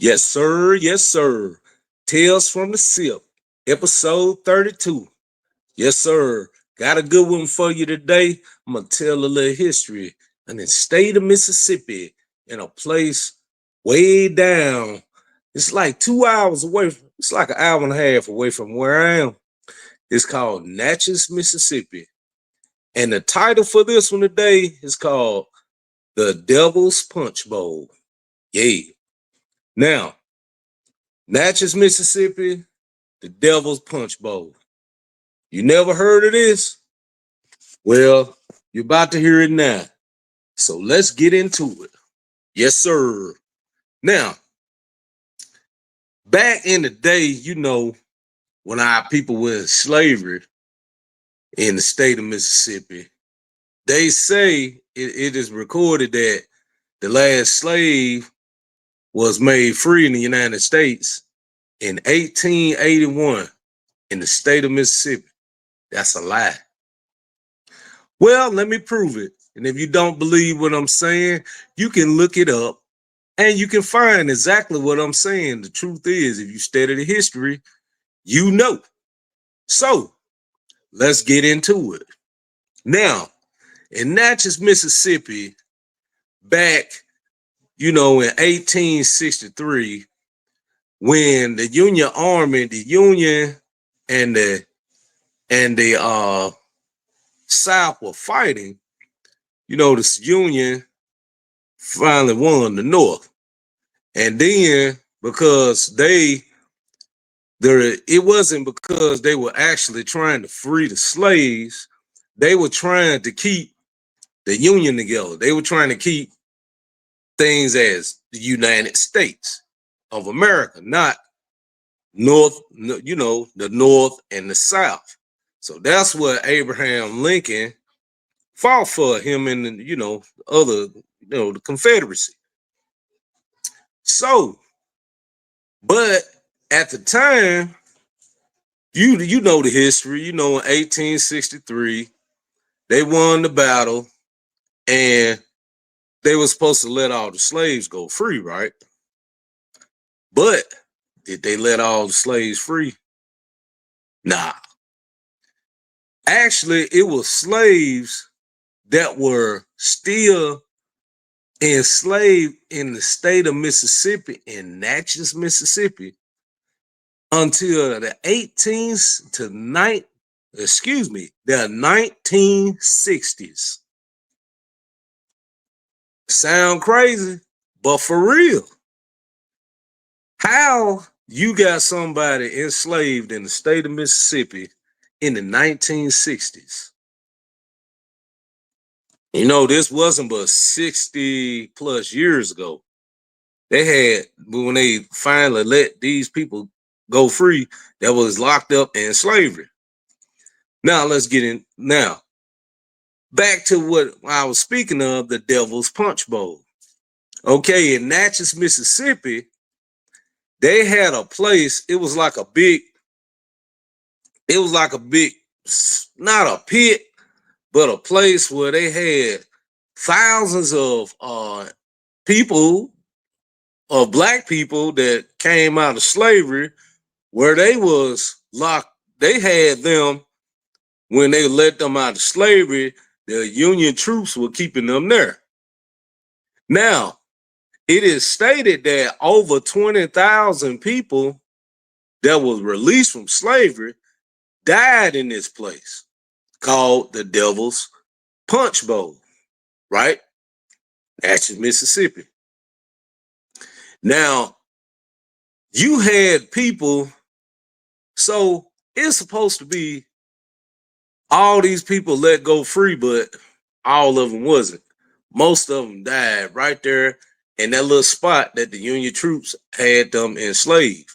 Yes, sir. Yes, sir. Tales from the Sipp, episode 32. Yes, sir. Got a good one for you today. I'm going to tell a little history in the state of Mississippi in a place way down. It's like 2 hours away. It's like an hour and a half away from where I am. It's called Natchez, Mississippi. And the title for this one today is called The Devil's Punch Bowl. Yeah. Now, Natchez, Mississippi, the Devil's Punch Bowl. You never heard of this? Well, you're about to hear it now. So let's get into it. Yes, sir. Now, back in the day, when our people were in slavery in the state of Mississippi, they say it is recorded that the last slave was made free in the United States in 1881 in the state of Mississippi. That's a lie. Well, let me prove it. And if you don't believe what I'm saying, you can look it up and you can find exactly what I'm saying. The truth is, if you study the history, you know. So let's get into it. Now, in Natchez, Mississippi, back, in 1863, when the Union Army, the Union and the South were fighting, this Union finally won the North. And then because it wasn't because they were actually trying to free the slaves, they were trying to keep the Union together. They were trying to keep things as the United States of America, not North, the North and the South. So that's what Abraham Lincoln fought for, him and the Confederacy. So, but at the time, you know the history, in 1863, they won the battle and they were supposed to let all the slaves go free, right? But did they let all the slaves free? Nah. Actually, it was slaves that were still enslaved in the state of Mississippi, in Natchez, Mississippi, until the 18th to the 1960s. Sound crazy, but for real. How you got somebody enslaved in the state of Mississippi in the 1960s? This wasn't but 60 plus years ago. When they finally let these people go free that was locked up in slavery. Now let's get in. Now, back to what I was speaking of, the Devil's Punch Bowl. Okay, in Natchez, Mississippi, they had a place. It was like a big, not a pit, but a place where they had thousands of people, of black people that came out of slavery, where they was locked. They had them when they let them out of slavery. The Union troops were keeping them there. Now, it is stated that over 20,000 people that was released from slavery died in this place called the Devil's Punch Bowl, right? That's in Mississippi. Now, you had people, so it's supposed to be all these people let go free, but all of them wasn't. Most of them died right there in that little spot that the Union troops had them enslaved.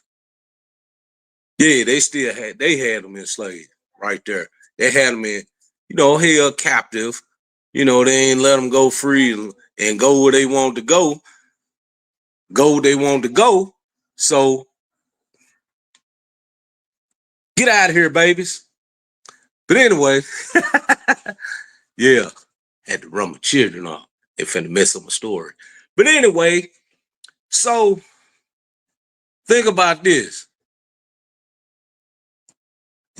Yeah, they had them enslaved right there. They had them held captive. They ain't let them go free and go where they wanted to go. Go where they wanted to go. So get out of here, babies. But anyway, yeah, had to run my children off. They finna mess up my story. But anyway, so Think about this.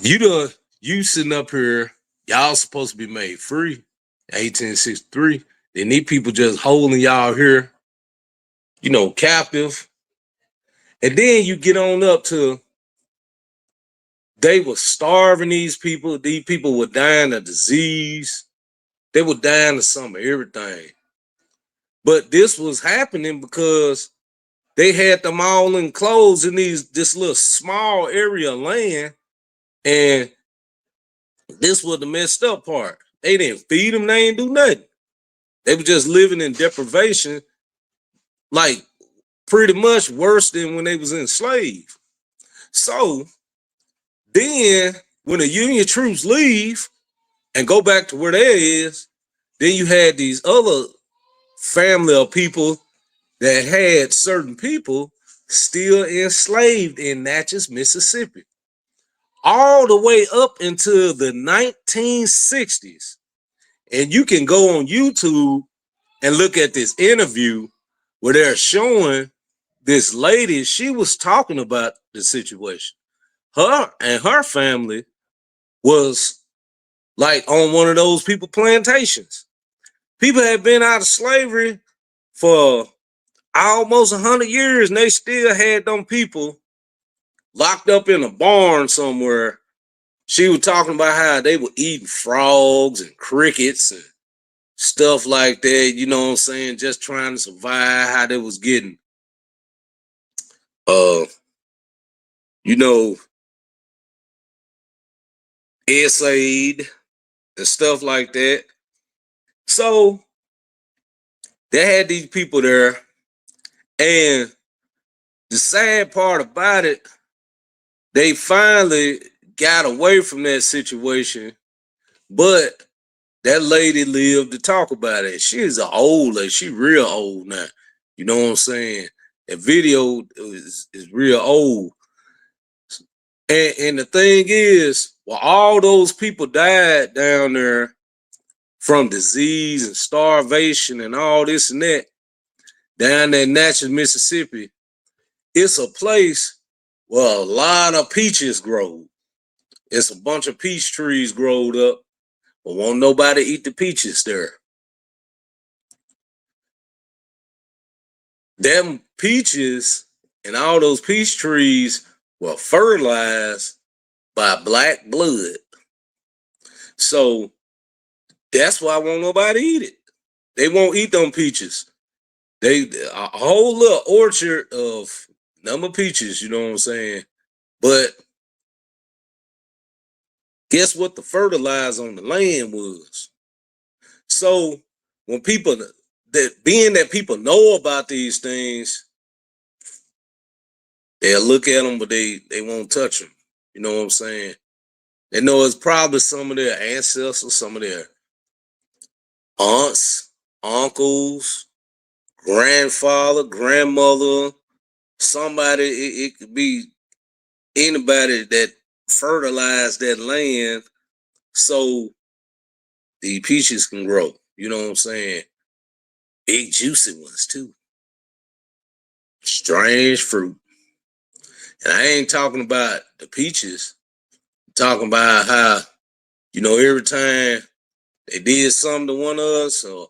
You sitting up here, y'all supposed to be made free, 1863. Then these people just holding y'all here, captive. And then you get on up to they were starving these people. These people were dying of disease. They were dying of some of everything. But this was happening because they had them all enclosed in this little small area of land. And this was the messed up part. They didn't feed them, they didn't do nothing. They were just living in deprivation, like pretty much worse than when they was enslaved. So then when the Union troops leave and go back to where they is, then you had these other family of people that had certain people still enslaved in Natchez, Mississippi, all the way up into the 1960s. And you can go on YouTube and look at this interview where they're showing this lady. She was talking about the situation. Her and her family was like on one of those people plantations. People had been out of slavery for almost 100 years, and they still had them people locked up in a barn somewhere. She was talking about how they were eating frogs and crickets and stuff like that, you know what I'm saying, just trying to survive, how they was getting you know, essayed and stuff like that. So they had these people there, and the sad part about it, they finally got away from that situation, but that lady lived to talk about it. She is an old lady. She real old now. You know what I'm saying? That video is real old. And the thing is, well, all those people died down there from disease and starvation and all this and that, down there in Natchez, Mississippi. It's a place where a lot of peaches grow. It's a bunch of peach trees growed up, but won't nobody eat the peaches there. Them peaches and all those peach trees were fertilized by black blood. So that's why won't nobody eat it. They won't eat them peaches. They a whole little orchard of number peaches, you know what I'm saying? But guess what the fertilizer on the land was? So when people that people know about these things, they'll look at them, but they won't touch them. You know what I'm saying? They know it's probably some of their ancestors, some of their aunts, uncles, grandfather, grandmother, somebody. It could be anybody that fertilized that land so the peaches can grow. You know what I'm saying? Big juicy ones too. Strange fruit. And I ain't talking about the peaches. I'm talking about how, every time they did something to one of us, or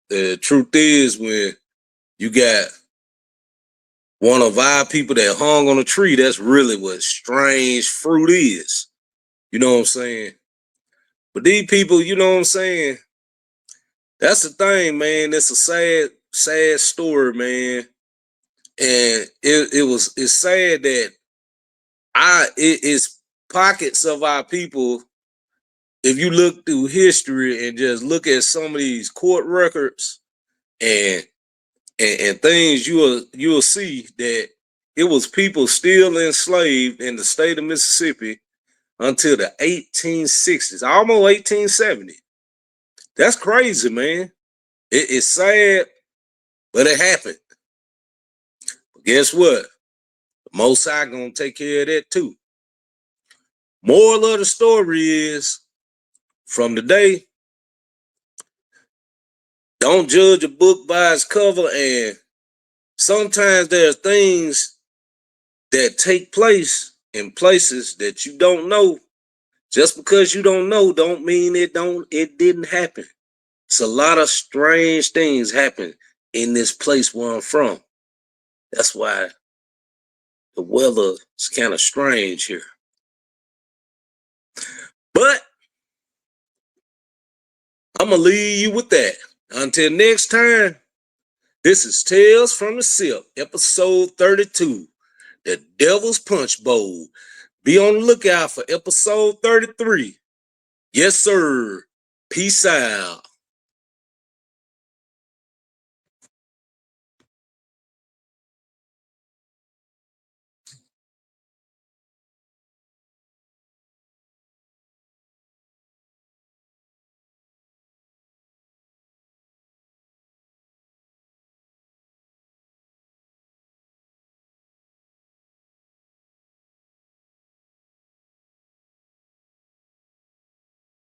the truth is when you got one of our people that hung on a tree, that's really what strange fruit is. You know what I'm saying? But these people, you know what I'm saying? That's the thing, man. It's a sad, sad story, man. And it's sad that it's pockets of our people. If you look through history and just look at some of these court records and things, you'll see that it was people still enslaved in the state of Mississippi until the 1860s, almost 1870. That's crazy, man. It's sad, but it happened. But guess what? The Most High gonna take care of that too. Moral of the story is, from today, don't judge a book by its cover, and Sometimes there are things that take place in places that you don't know. Just because you don't know don't mean it didn't happen. It's a lot of strange things happen in this place where I'm from. That's why the weather is kind of strange here. But I'm gonna leave you with that. Until next time, this is Tales from the Sipp, episode 32, The Devil's Punch Bowl. Be on the lookout for episode 33. Yes, sir. Peace out.